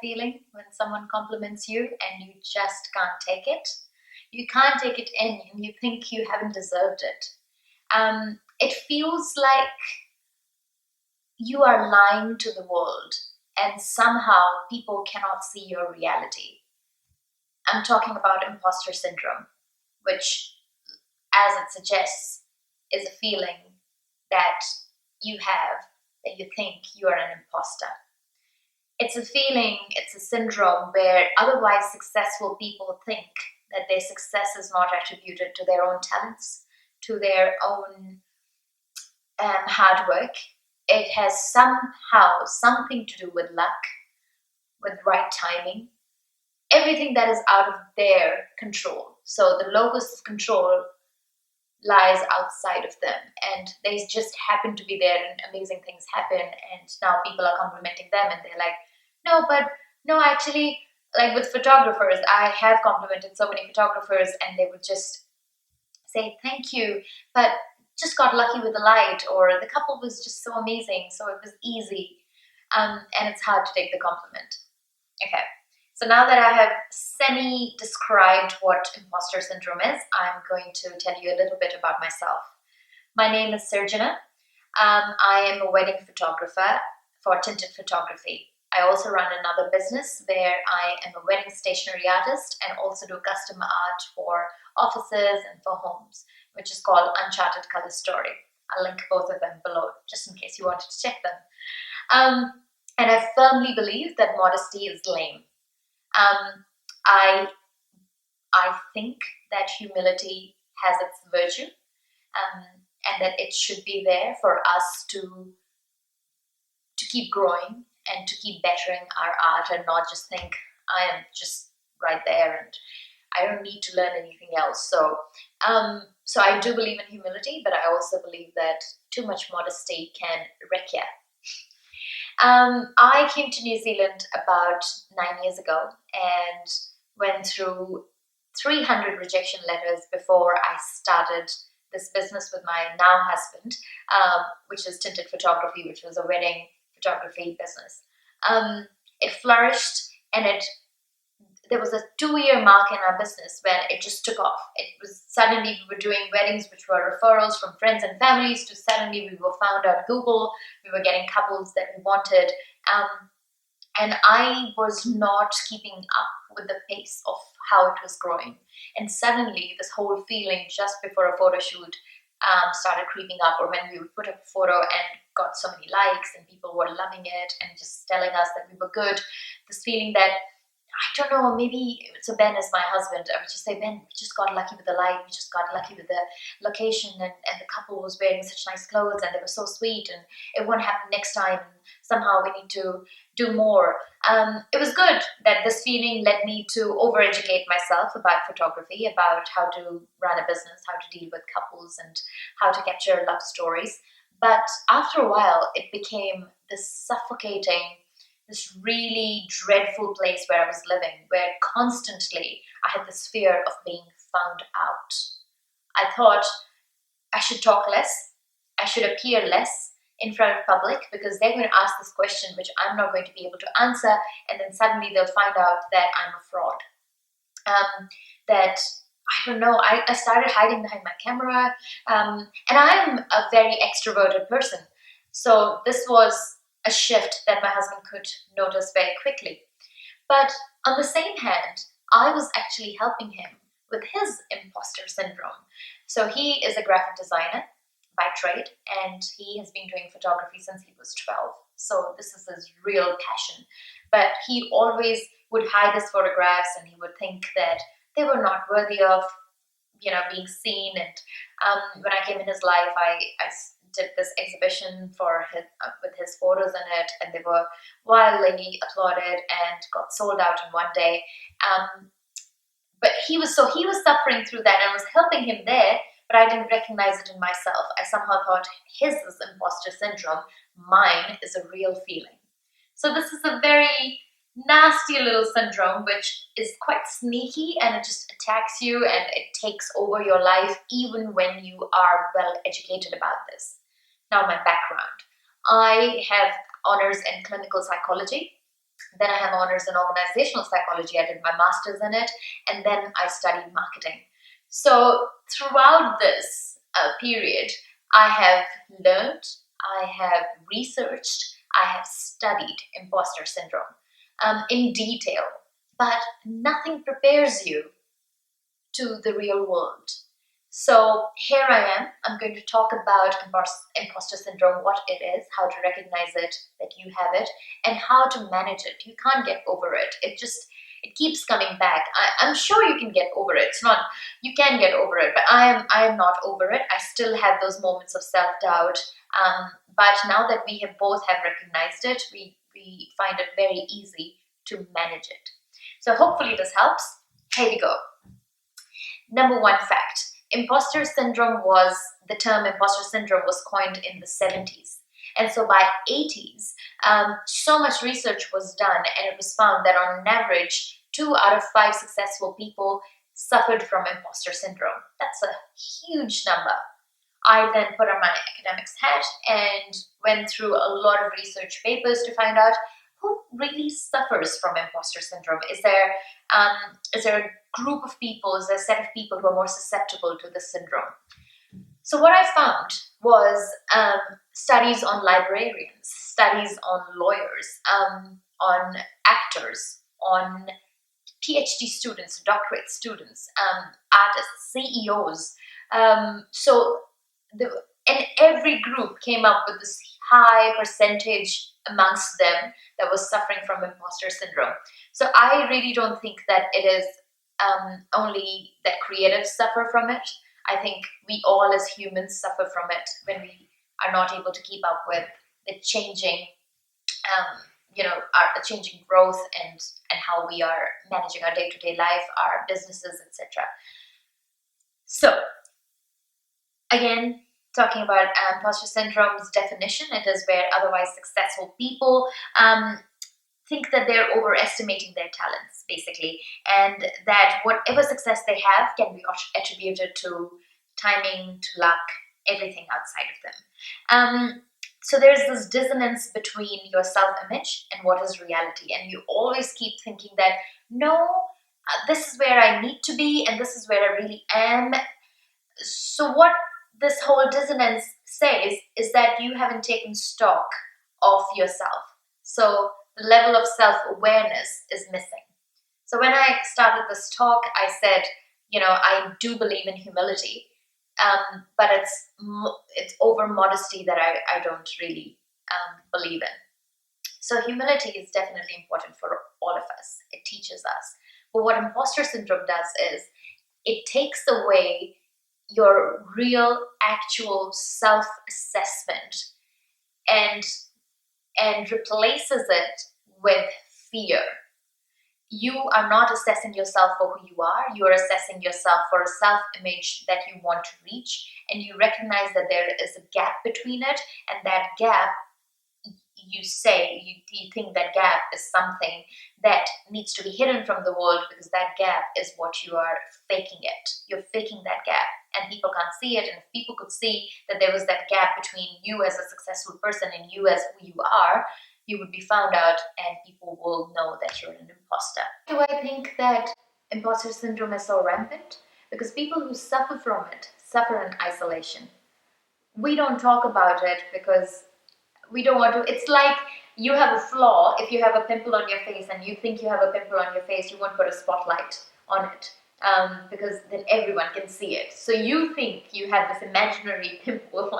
feeling when someone compliments you and you just can't take it? You can't take it in and you think you haven't deserved it. It feels like you are lying to the world and somehow people cannot see your reality. I'm talking about imposter syndrome, which, as it suggests, is a feeling that you have that you think you are an imposter. It's a feeling, it's a syndrome where otherwise successful people think that their success is not attributed to their own talents, to their own hard work. It has somehow something to do with luck, with right timing, everything that is out of their control. So the locus of control lies outside of them, and they just happen to be there and amazing things happen, and now people are complimenting them and they're like, no, but no, actually, like with photographers, I have complimented so many photographers and they would just say thank you, but just got lucky with the light, or the couple was just so amazing, so it was easy. And it's hard to take the compliment. Okay, so now that I have semi-described what imposter syndrome is, I'm going to tell you a little bit about myself. My name is Sirjana. I am a wedding photographer for Tinted photography. I also run another business where I am a wedding stationery artist and also do custom art for offices and for homes, which is called Uncharted Color Story. I'll link both of them below just in case you wanted to check them. Um, and I firmly believe that modesty is lame. Um, I I think that humility has its virtue, and that it should be there for us to keep growing and to keep bettering our art and not just think I am just right there and I don't need to learn anything else. So I do believe in humility, but I also believe that too much modesty can wreck you. I came to New Zealand about 9 years ago and went through 300 rejection letters before I started this business with my now husband, which is Tinted Photography, which was a wedding photography business. It flourished, and there was a 2-year mark in our business when it just took off. It was suddenly we were doing weddings which were referrals from friends and families, to suddenly we were found on Google. We were getting couples that we wanted. And I was not keeping up with the pace of how it was growing. And suddenly this whole feeling just before a photo shoot started creeping up, or when we would put up a photo and got so many likes and people were loving it and just telling us that we were good. This feeling that, I don't know, maybe, so Ben is my husband, I would just say, Ben, we just got lucky with the light, we just got lucky with the location, and the couple was wearing such nice clothes and they were so sweet, and it won't happen next time, and somehow we need to do more. It was good that this feeling led me to overeducate myself about photography, about how to run a business, how to deal with couples, and how to capture love stories. But after a while, it became this suffocating, this really dreadful place where I was living, where constantly I had this fear of being found out. I thought I should talk less, I should appear less in front of public, because they're going to ask this question which I'm not going to be able to answer, and then suddenly they'll find out that I'm a fraud. That, I don't know, I started hiding behind my camera, and I'm a very extroverted person. So this was a shift that my husband could notice very quickly. But on the same hand, I was actually helping him with his imposter syndrome. So he is a graphic designer by trade, and he has been doing photography since he was 12. So this is his real passion. But he always would hide his photographs, and he would think that they were not worthy of, being seen. And when I came in his life, I did this exhibition for his, with his photos in it, and they were wildly applauded and got sold out in one day. But he was suffering through that, and I was helping him there, but I didn't recognize it in myself. I somehow thought his is imposter syndrome, mine is a real feeling. So this is a very nasty little syndrome which is quite sneaky, and it just attacks you and it takes over your life even when you are well educated about this. Now, my background. I have honors in clinical psychology. Then I have honors in organizational psychology. I did my master's in it, and then I studied marketing. So throughout this period, I have learned, I have researched, I have studied imposter syndrome in detail, but nothing prepares you to the real world. So here I am. I'm going to talk about imposter syndrome, what it is, how to recognize it, that you have it, and how to manage it. You can't get over it. It keeps coming back. I'm sure you can get over it. It's not you can get over it, but I am not over it. I still have those moments of self doubt. But now that we have both have recognized it, we find it very easy to manage it. So hopefully this helps. Here we go. Number one fact. The term imposter syndrome was coined in the 70s. And so by 80s, so much research was done, and it was found that on average, 2 out of 5 successful people suffered from imposter syndrome. That's a huge number. I then put on my academics hat and went through a lot of research papers to find out who really suffers from imposter syndrome. Is there a group of people, is there a set of people who are more susceptible to this syndrome? So what I found was studies on librarians, studies on lawyers, on actors, on PhD students, doctorate students, artists, CEOs. So and every group came up with this high percentage amongst them that was suffering from imposter syndrome. So I really don't think that it is only that creatives suffer from it. I think we all as humans suffer from it when we are not able to keep up with the changing, our changing growth and how we are managing our day-to-day life, our businesses, etc. So again, talking about imposter syndrome's definition, it is where otherwise successful people think that they're overestimating their talents, basically, and that whatever success they have can be attributed to timing, to luck, everything outside of them. So there's this dissonance between your self-image and what is reality, and you always keep thinking that, no, this is where I need to be, and this is where I really am. So what this whole dissonance says is that you haven't taken stock of yourself. So the level of self-awareness is missing. So when I started this talk, I said, I do believe in humility, but it's over modesty that I don't really believe in. So humility is definitely important for all of us. It teaches us. But what imposter syndrome does is it takes away your real, actual self-assessment and replaces it with fear. You are not assessing yourself for who you are. You are assessing yourself for a self-image that you want to reach, and you recognize that there is a gap between it, and that gap, you think that gap is something that needs to be hidden from the world, because that gap is what you are faking it. You're faking that gap, and people can't see it. And if people could see that there was that gap between you as a successful person and you as who you are, you would be found out, and people will know that you're an imposter. Do I think that imposter syndrome is so rampant? Because people who suffer from it suffer in isolation. We don't talk about it because we don't want to. It's like you have a flaw. If you have a pimple on your face and you think you have a pimple on your face, you won't put a spotlight on it, because then everyone can see it. So you think you have this imaginary pimple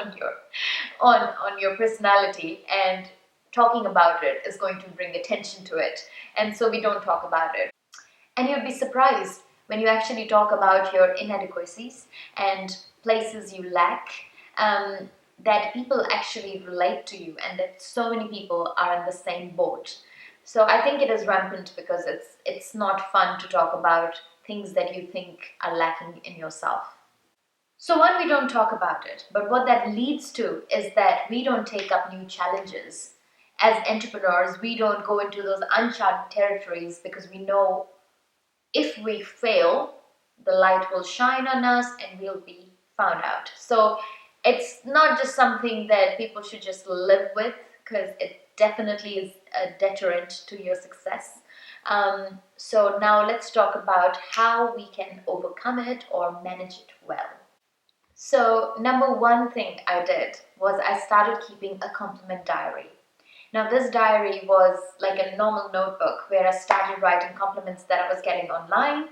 on your personality, and talking about it is going to bring attention to it. And so we don't talk about it. And you'll be surprised when you actually talk about your inadequacies and places you lack, that people actually relate to you, and that so many people are in the same boat. So I think it is rampant because it's not fun to talk about things that you think are lacking in yourself. So one, we don't talk about it, but what that leads to is that we don't take up new challenges. As entrepreneurs, we don't go into those uncharted territories because we know if we fail, the light will shine on us and we'll be found out. So it's not just something that people should just live with, because definitely is a deterrent to your success. So now let's talk about how we can overcome it or manage it well. So number one thing I did was I started keeping a compliment diary. Now this diary was like a normal notebook where I started writing compliments that I was getting online.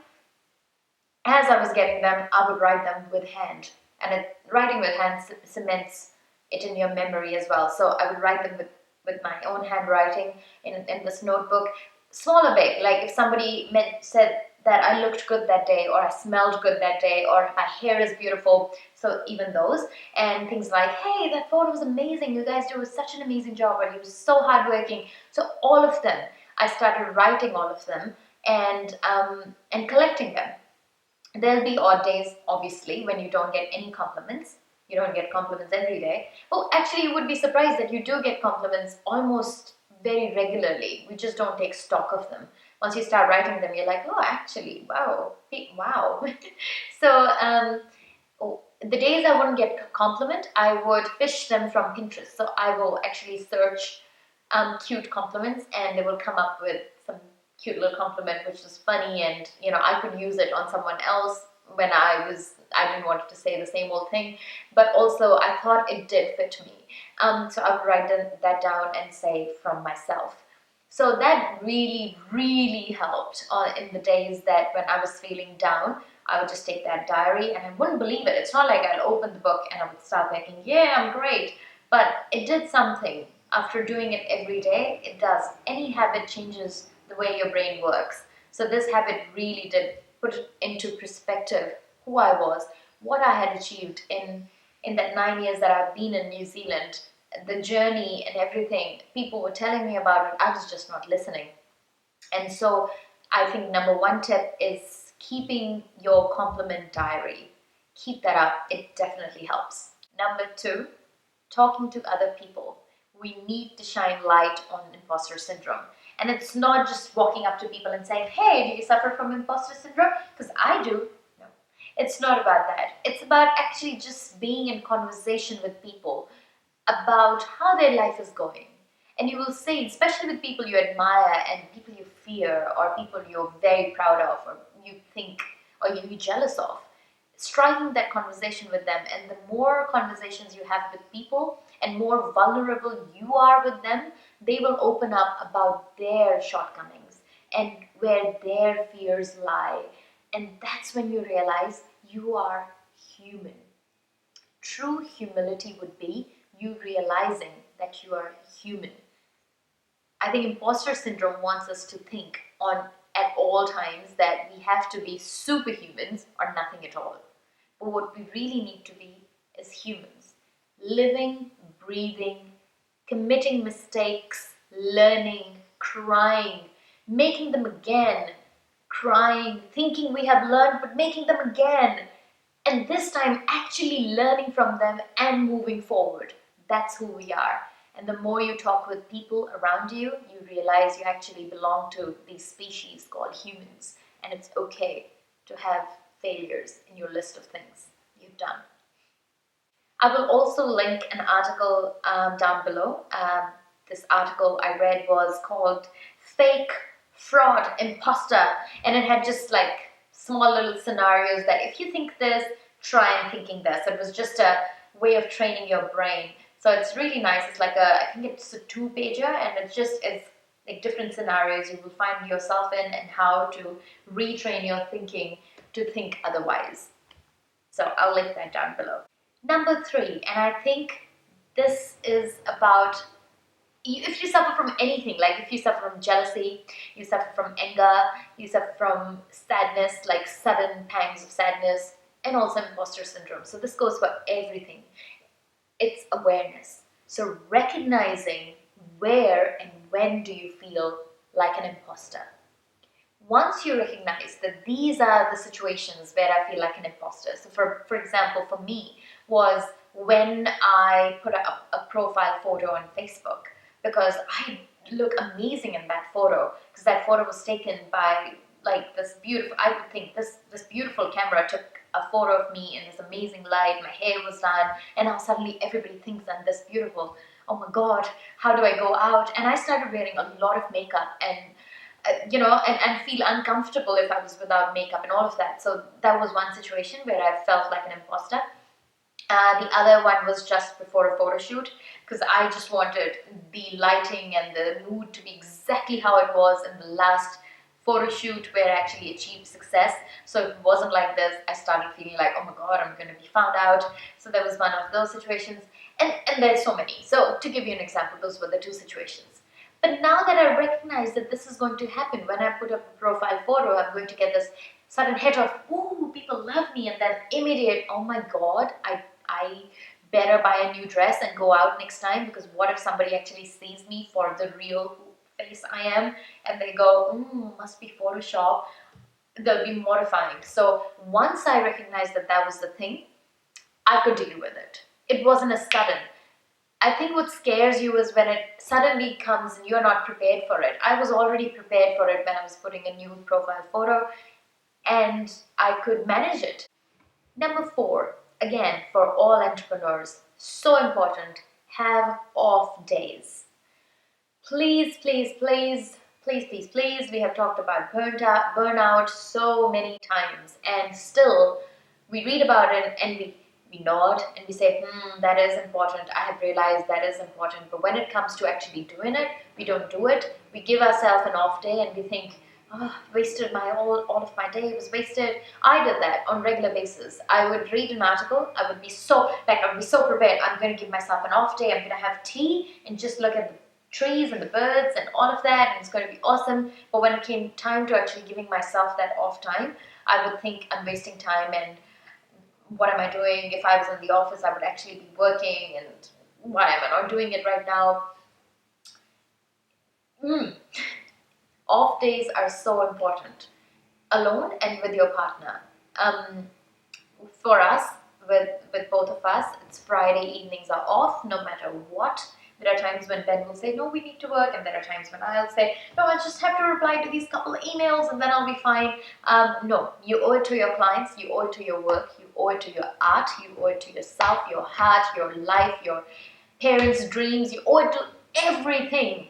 As I was getting them, I would write them with hand. And writing with hand cements it in your memory as well. So I would write them with my own handwriting in this notebook. Small or big, like if somebody said that I looked good that day, or I smelled good that day, or my hair is beautiful. So even those, and things like, hey, that photo was amazing. You guys do such an amazing job, or you were so hardworking. So all of them, I started writing all of them and collecting them. There'll be odd days, obviously, when you don't get any compliments. You don't get compliments every day. Oh, actually, you would be surprised that you do get compliments almost very regularly. We just don't take stock of them. Once you start writing them, you're like, oh, actually, wow, wow. So, the days I wouldn't get a compliment, I would fish them from Pinterest. So I will actually search cute compliments, and they will come up with some cute little compliment which was funny, and I could use it on someone else when I didn't want to say the same old thing, but also I thought it did fit me. So I would write that down and say from myself. So that really, really helped in the days that when I was feeling down. I would just take that diary, and I wouldn't believe it. It's not like I'd open the book and I would start thinking, yeah, I'm great. But it did something. After doing it every day, it does. Any habit changes the way your brain works. So this habit really did put into perspective who I was, what I had achieved in that 9 years that I've been in New Zealand, the journey and everything. People were telling me about it. I was just not listening. And so I think number one tip is keeping your compliment diary. Keep that up. It definitely helps. Number two, talking to other people. We need to shine light on imposter syndrome. And it's not just walking up to people and saying, hey, do you suffer from imposter syndrome? Because I do. No, it's not about that. It's about actually just being in conversation with people about how their life is going. And you will see, especially with people you admire and people you fear, or people you're very proud of, or you think, or you're jealous of, striking that conversation with them. And the more conversations you have with people and more vulnerable you are with them, they will open up about their shortcomings and where their fears lie. And that's when you realize you are human. True humility would be you realizing that you are human. I think imposter syndrome wants us to think at all times that we have to be superhumans or nothing at all. But what we really need to be is humans, living, breathing, committing mistakes, learning, crying, making them again, crying, thinking we have learned, but making them again. And this time actually learning from them and moving forward. That's who we are. And the more you talk with people around you, you realize you actually belong to these species called humans. And it's okay to have failures in your list of things you've done. I will also link an article down below. This article I read was called Fake, Fraud, Imposter. And it had just like small little scenarios that if you think this, try and thinking this. It was just a way of training your brain. So it's really nice. It's like I think it's a 2-pager, and it's like different scenarios you will find yourself in and how to retrain your thinking to think otherwise. So I'll link that down below. Number 3, and I think this is about if you suffer from anything, like if you suffer from jealousy, you suffer from anger, you suffer from sadness, like sudden pangs of sadness, and also imposter syndrome. So this goes for everything. It's awareness. So recognizing where and when do you feel like an imposter. Once you recognize that these are the situations where I feel like an imposter. So for example, for me was when I put up a profile photo on Facebook, because I look amazing in that photo, because that photo was taken by like this beautiful, I would think this beautiful camera took a photo of me in this amazing light, my hair was done, and now suddenly everybody thinks I'm this beautiful. oh my God, how do I go out? And I started wearing a lot of makeup and and feel uncomfortable if I was without makeup and all of that. So that was one situation where I felt like an imposter. The other one was just before a photo shoot, because I just wanted the lighting and the mood to be exactly how it was in the last photo shoot where I actually achieved success. So if it wasn't like this, I started feeling like, oh my God, I'm going to be found out. So there was one of those situations, and there's so many. So to give you an example, those were the two situations. But now that I recognize that this is going to happen, when I put up a profile photo, I'm going to get this sudden hit of, ooh, people love me, and then immediate, oh my God, I better buy a new dress and go out next time, because what if somebody actually sees me for the real face I am and they go, must be Photoshop? They'll be mortifying. So once I recognized that that was the thing, I could deal with it. It wasn't a sudden. I think what scares you is when it suddenly comes and you're not prepared for it. I was already prepared for it when I was putting a new profile photo, and I could manage it. Number 4, again, for all entrepreneurs, so important, have off days. Please, please, please, please, please, please. We have talked about burnout so many times, and still we read about it and we nod and we say, that is important. I have realized that is important. But when it comes to actually doing it, we don't do it. We give ourselves an off day and we think, oh, wasted all of my day, it was wasted. I did that on regular basis. I would read an article. I would be so prepared. I'm going to give myself an off day. I'm going to have tea and just look at the trees and the birds and all of that, and it's going to be awesome. But when it came time to actually giving myself that off time, I would think I'm wasting time, and what am I doing? If I was in the office, I would actually be working, and why am I not doing it right now? Off days are so important, alone and with your partner. For us, with both of us, it's Friday evenings are off no matter what. There are times when Ben will say, no, we need to work, and there are times when I'll say, no, I just have to reply to these couple of emails and then I'll be fine. No, you owe it to your clients, you owe it to your work, you owe it to your art, you owe it to yourself, your heart, your life, your parents' dreams, you owe it to everything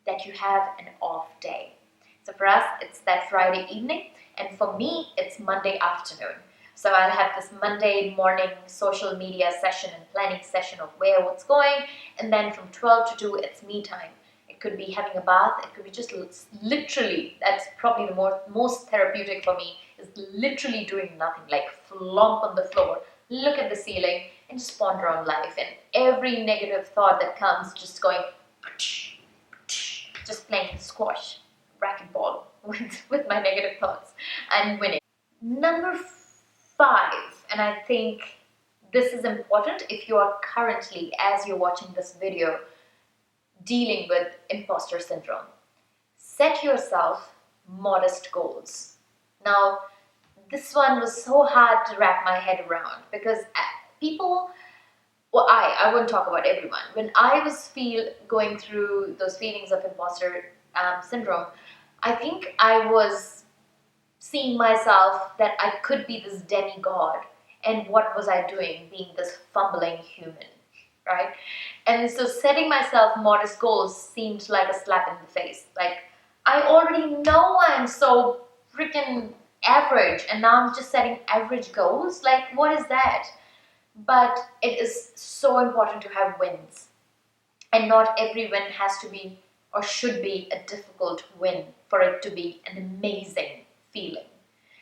that you have an off day. So for us, it's that Friday evening, and for me, it's Monday afternoon. So I'll have this Monday morning social media session and planning session of what's going, and then from 12 to 2, it's me time. It could be having a bath, it could be just literally, that's probably the most therapeutic for me, is literally doing nothing, like flop on the floor, look at the ceiling, and just ponder on life, and every negative thought that comes, just going, just playing squash, racquetball with my negative thoughts and winning. Number 5, and I think this is important if you are currently, as you're watching this video, dealing with imposter syndrome. Set yourself modest goals. Now, this one was so hard to wrap my head around, because people, well, I won't talk about everyone. When I was going through those feelings of imposter syndrome, I think I was seeing myself that I could be this demigod, and what was I doing being this fumbling human, right? And so setting myself modest goals seemed like a slap in the face. Like, I already know I'm so freaking average, and now I'm just setting average goals. Like, what is that? But it is so important to have wins, and not every win has to be or should be a difficult win for it to be an amazing feeling.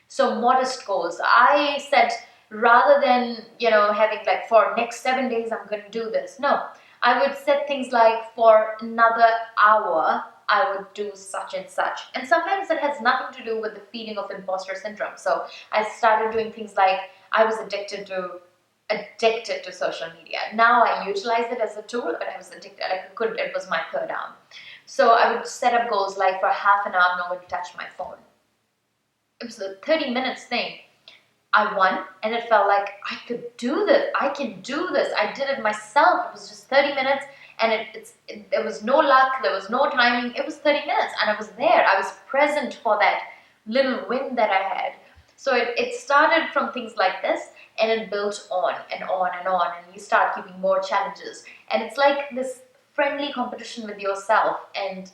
So modest goals, I set, rather than having like, for next 7 days I'm going to do this, no, I would set things like, for another hour I would do such and such. And sometimes it has nothing to do with the feeling of imposter syndrome. So I started doing things like, I was addicted to social media. Now I utilize it as a tool, but I was addicted. It was my third arm. So I would set up goals like, for half an hour I'm not going to touch my phone. It was a 30 minutes thing. I won, and it felt like I could do this. I can do this. I did it myself. It was just 30 minutes, and there was no luck. There was no timing. It was 30 minutes, and I was there. I was present for that little win that I had. So it started from things like this, and it built on and on and on, and you start giving more challenges, and it's like this friendly competition with yourself, and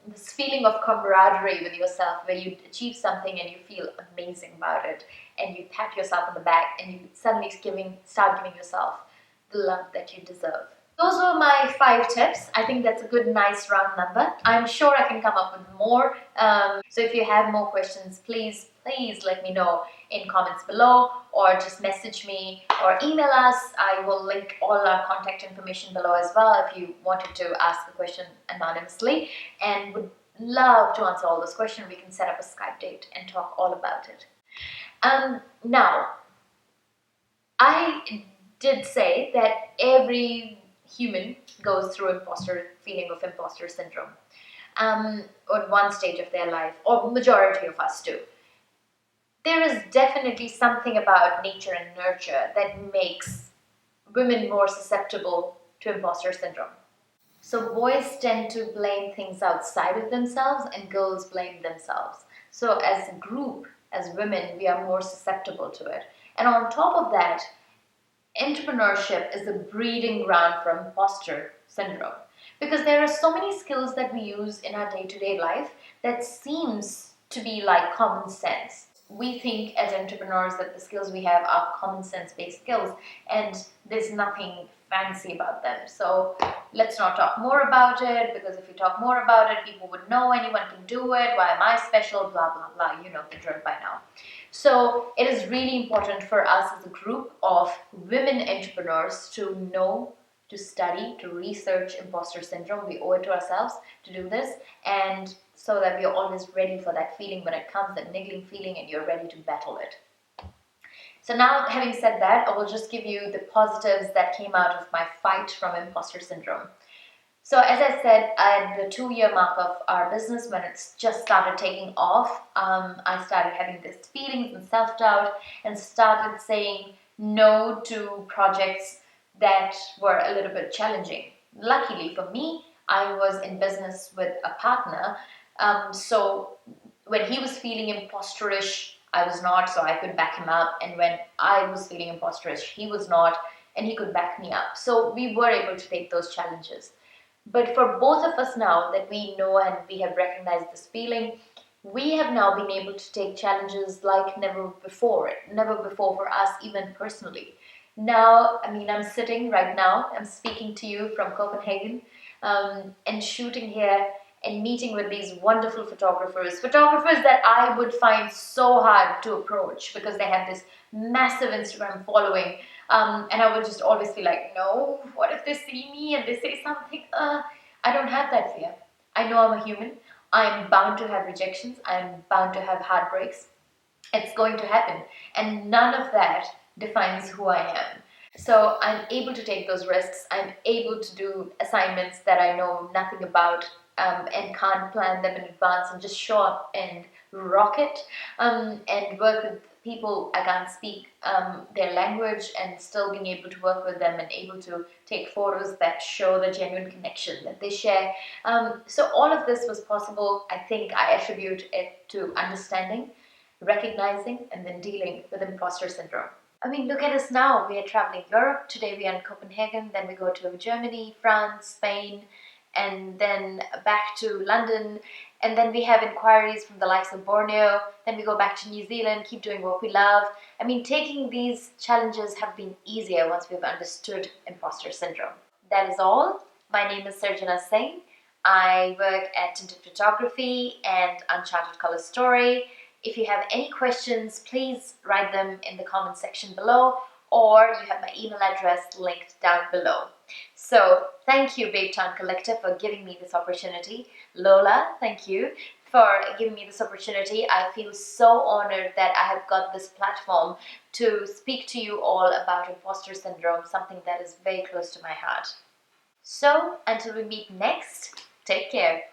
this feeling of camaraderie with yourself where you achieve something and you feel amazing about it, and you pat yourself on the back, and you suddenly start giving yourself the love that you deserve. Those were my 5 tips. I think that's a good, nice round number. I'm sure I can come up with more. So if you have more questions, please let me know in comments below, or just message me or email us. I will link all our contact information below as well if you wanted to ask a question anonymously, and would love to answer all those questions. We can set up a Skype date and talk all about it. Now, I did say that every human goes through feeling of imposter syndrome on one stage of their life, or majority of us do. There is definitely something about nature and nurture that makes women more susceptible to imposter syndrome. So boys tend to blame things outside of themselves, and girls blame themselves. So as a group, as women, we are more susceptible to it. And on top of that, entrepreneurship is a breeding ground for imposter syndrome, because there are so many skills that we use in our day-to-day life that seems to be like common sense. We think as entrepreneurs that the skills we have are common sense based skills, and there's nothing fancy about them. So let's not talk more about it, because if we talk more about it, people would know anyone can do it. Why am I special? Blah, blah, blah. You know the drill by now. So it is really important for us as a group of women entrepreneurs to know, to study, to research imposter syndrome. We owe it to ourselves to do this, and so that we are always ready for that feeling when it comes, that niggling feeling, and you're ready to battle it. So now, having said that, I will just give you the positives that came out of my fight from imposter syndrome. So as I said, at the 2-year mark of our business, when it's just started taking off, I started having these feelings and self-doubt, and started saying no to projects that were a little bit challenging. Luckily for me, I was in business with a partner, so when he was feeling imposterish, I was not, so I could back him up, and when I was feeling imposterish, he was not, and he could back me up. So we were able to take those challenges. But for both of us now that we know and we have recognized this feeling, we have now been able to take challenges like never before for us, even personally. Now, I mean, I'm sitting right now, I'm speaking to you from Copenhagen, and shooting here and meeting with these wonderful photographers that I would find so hard to approach because they have this massive Instagram following. And I would just always be like, no, what if they see me and they say something? I don't have that fear. I know I'm a human. I'm bound to have rejections. I'm bound to have heartbreaks. It's going to happen. And none of that defines who I am. So I'm able to take those risks. I'm able to do assignments that I know nothing about, and can't plan them in advance, and just show up and rock it, and work with people I can't speak their language, and still being able to work with them and able to take photos that show the genuine connection that they share. So all of this was possible. I think I attribute it to understanding, recognizing, and then dealing with imposter syndrome. I mean, look at us now. We are traveling Europe. Today we are in Copenhagen, then we go to Germany, France, Spain, and then back to London, and then we have inquiries from the likes of Borneo, then we go back to New Zealand, keep doing what we love. I mean, taking these challenges have been easier once we've understood imposter syndrome. That is all. My name is Sirjana Singh. I work at Tinted Photography and Uncharted Color Story. If you have any questions, please write them in the comment section below, or you have my email address linked down below. So thank you, Babe Town Collective, for giving me this opportunity. Lola, thank you for giving me this opportunity. I feel so honored that I have got this platform to speak to you all about imposter syndrome, something that is very close to my heart. So until we meet next, take care.